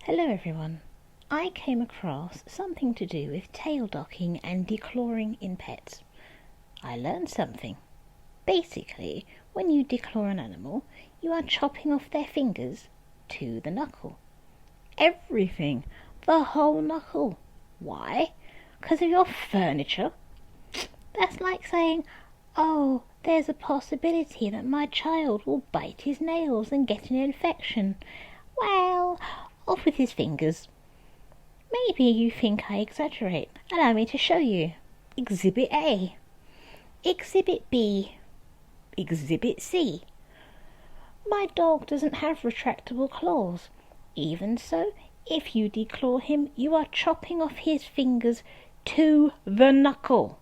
Hello everyone. I came across something to do with tail docking and declawing in pets. I learned something. Basically, when you declaw an animal, you are chopping off their fingers to the knuckle. Everything. The whole knuckle. Why? Because of your furniture? That's like saying, oh, there's a possibility that my child will bite his nails and get an infection. Well, off with his fingers. Maybe you think I exaggerate. Allow me to show you. Exhibit A. Exhibit B. Exhibit C. My dog doesn't have retractable claws. Even so, if you declaw him, you are chopping off his fingers to the knuckle.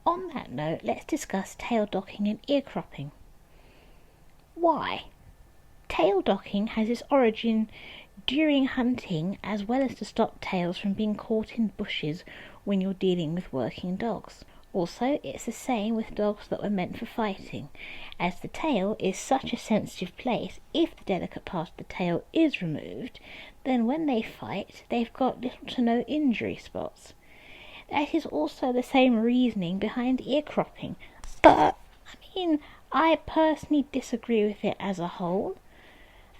On that note, let's discuss tail docking and ear cropping. Why? Tail docking has its origin during hunting, as well as to stop tails from being caught in bushes when you're dealing with working dogs. Also, it's the same with dogs that were meant for fighting, as the tail is such a sensitive place. If the delicate part of the tail is removed, then when they fight, they've got little to no injury spots. That is also the same reasoning behind ear cropping, but, I personally disagree with it as a whole.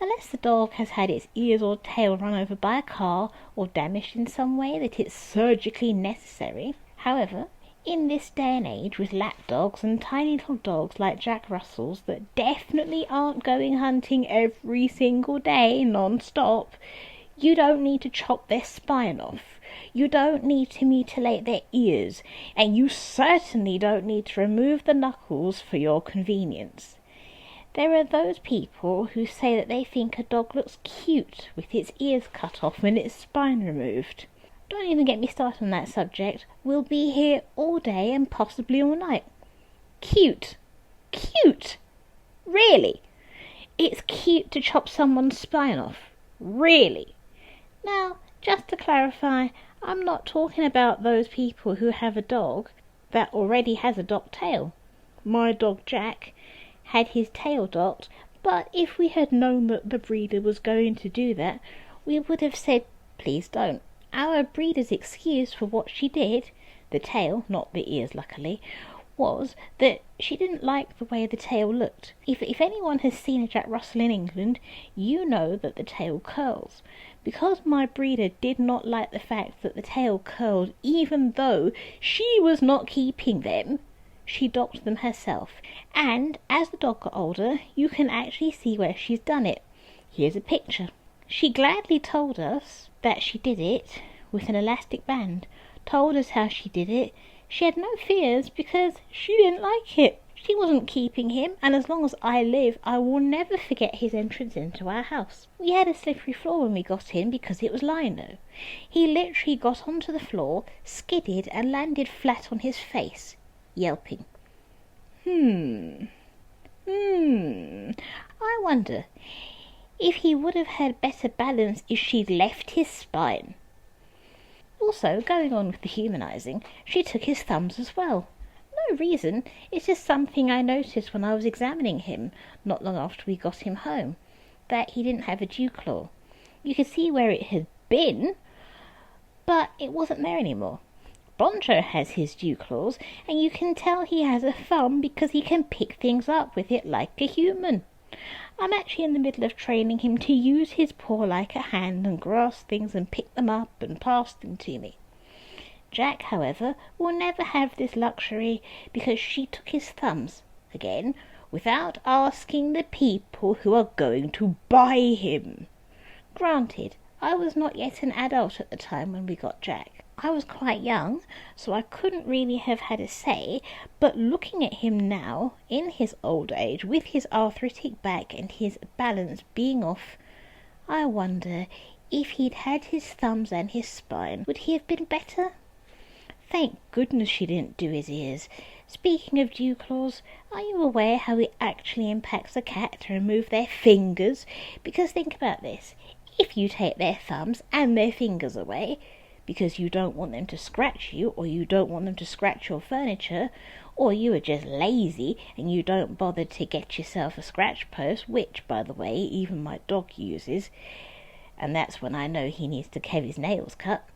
Unless the dog has had its ears or tail run over by a car or damaged in some way that it's surgically necessary. However, in this day and age with lap dogs and tiny little dogs like Jack Russells that definitely aren't going hunting every single day non-stop, you don't need to chop their spine off. You don't need to mutilate their ears, and you certainly don't need to remove the knuckles for your convenience. There are those people who say that they think a dog looks cute with its ears cut off and its spine removed. Don't even get me started on that subject. We'll be here all day and possibly all night. Cute. Cute. Really? It's cute to chop someone's spine off. Really? Now, just to clarify, I'm not talking about those people who have a dog that already has a docked tail. My dog Jack had his tail docked, but if we had known that the breeder was going to do that, we would have said, please don't. Our breeder's excuse for what she did, the tail, not the ears luckily, was that she didn't like the way the tail looked. If anyone has seen a Jack Russell in England, you know that the tail curls. Because my breeder did not like the fact that the tail curled even though she was not keeping them, she docked them herself, and as the dog got older, you can actually see where she's done it. Here's a picture. She gladly told us that she did it with an elastic band, told us how she did it. She had no fears because she didn't like it. She wasn't keeping him, and as long as I live, I will never forget his entrance into our house. We had a slippery floor when we got in because it was lino. He literally got onto the floor, skidded, and landed flat on his face, yelping. I wonder if he would have had better balance if she'd left his spine. Also, going on with the humanising, she took his thumbs as well. No reason, it's just something I noticed when I was examining him, not long after we got him home, that he didn't have a dew claw. You could see where it had been, but it wasn't there anymore. Boncho has his dew claws, and you can tell he has a thumb because he can pick things up with it like a human. I'm actually in the middle of training him to use his paw like a hand and grasp things and pick them up and pass them to me. Jack, however, will never have this luxury because she took his thumbs, again, without asking the people who are going to buy him. Granted, I was not yet an adult at the time when we got Jack. I was quite young, so I couldn't really have had a say, but looking at him now, in his old age, with his arthritic back and his balance being off, I wonder if he'd had his thumbs and his spine, would he have been better? Thank goodness she didn't do his ears. Speaking of dew claws, are you aware how it actually impacts a cat to remove their fingers? Because think about this, if you take their thumbs and their fingers away, because you don't want them to scratch you, or you don't want them to scratch your furniture, or you are just lazy and you don't bother to get yourself a scratch post, which, by the way, even my dog uses, and that's when I know he needs to have his nails cut.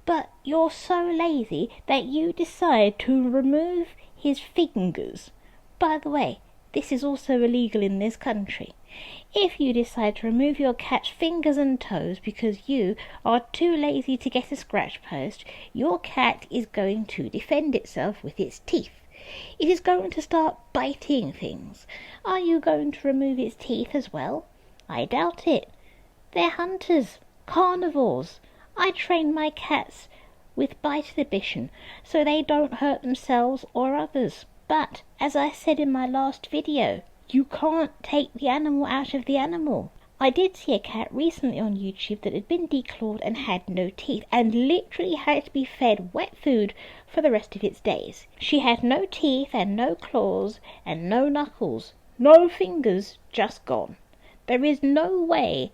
But you're so lazy that you decide to remove his fingers. By the way, this is also illegal in this country. If you decide to remove your cat's fingers and toes because you are too lazy to get a scratch post, your cat is going to defend itself with its teeth. It is going to start biting things. Are you going to remove its teeth as well? I doubt it. They're hunters, carnivores. I train my cats with bite inhibition so they don't hurt themselves or others. But, as I said in my last video, you can't take the animal out of the animal. I did see a cat recently on YouTube that had been declawed and had no teeth and literally had to be fed wet food for the rest of its days. She had no teeth and no claws and no knuckles, no fingers, just gone. There is no way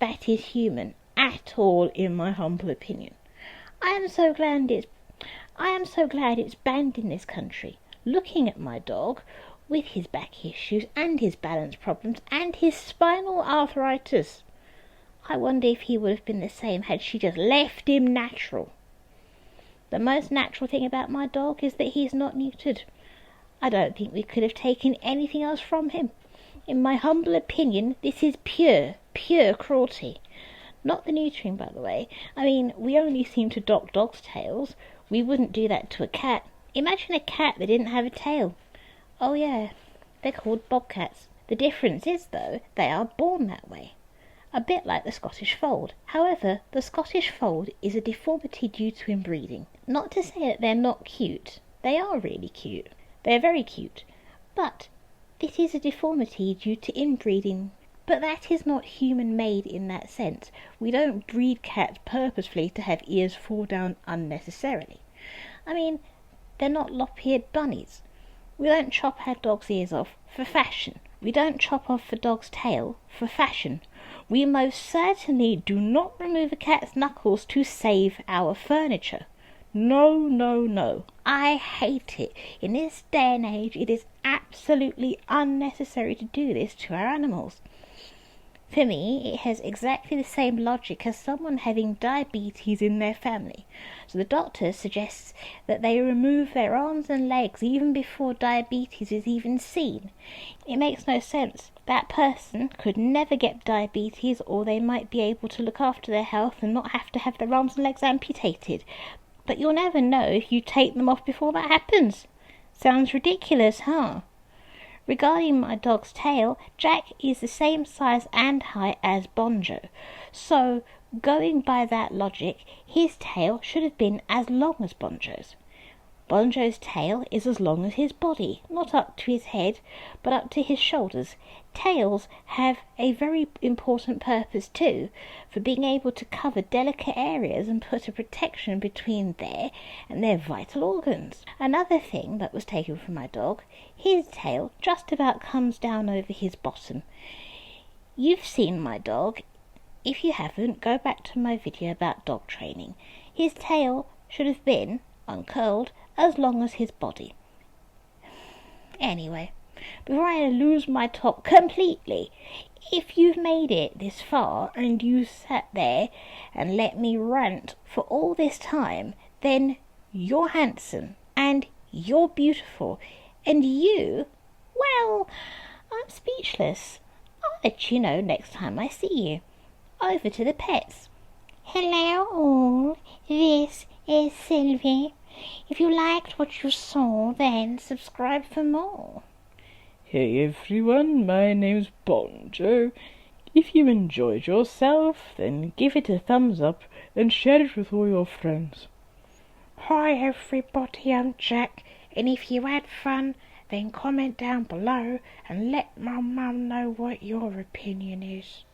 that is human at all, in my humble opinion. I am so glad it's banned in this country. Looking at my dog, with his back issues and his balance problems and his spinal arthritis, I wonder if he would have been the same had she just left him natural. The most natural thing about my dog is that he's not neutered. I don't think we could have taken anything else from him. In my humble opinion, this is pure cruelty. Not the neutering, by the way. I mean, we only seem to dock dogs' tails. We wouldn't do that to a cat. Imagine a cat that didn't have a tail. Oh yeah, they're called bobcats. The difference is, though, they are born that way. A bit like the Scottish fold. However, the Scottish fold is a deformity due to inbreeding. Not to say that they're not cute. They are really cute. They're very cute. But this is a deformity due to inbreeding. But that is not human-made in that sense. We don't breed cats purposefully to have ears fall down unnecessarily. I mean, they're not lop-eared bunnies. We don't chop our dog's ears off for fashion. We don't chop off a dog's tail for fashion. We most certainly do not remove a cat's knuckles to save our furniture. No, no, no. I hate it. In this day and age, it is absolutely unnecessary to do this to our animals. For me, it has exactly the same logic as someone having diabetes in their family. So the doctor suggests that they remove their arms and legs even before diabetes is even seen. It makes no sense. That person could never get diabetes, or they might be able to look after their health and not have to have their arms and legs amputated. But you'll never know if you take them off before that happens. Sounds ridiculous, huh? Regarding my dog's tail, Jack is the same size and height as Bonjo. So, going by that logic, his tail should have been as long as Bonjo's. Bonjo's tail is as long as his body, not up to his head, but up to his shoulders. Tails have a very important purpose too, for being able to cover delicate areas and put a protection between there and their vital organs. Another thing that was taken from my dog, his tail just about comes down over his bottom. You've seen my dog. If you haven't, go back to my video about dog training. His tail should have been uncurled as long as his body. Anyway, before I lose my top completely, if you've made it this far and you sat there and let me rant for all this time, then you're handsome and you're beautiful and you, well, I'm speechless. I'll let you know next time I see you. Over to the pets. Hello all, this is Sylvie. If you liked what you saw, then subscribe for more. Hey everyone, my name's Bonjo. If you enjoyed yourself, then give it a thumbs up and share it with all your friends. Hi everybody, I'm Jack, and if you had fun, then comment down below and let my mum know what your opinion is.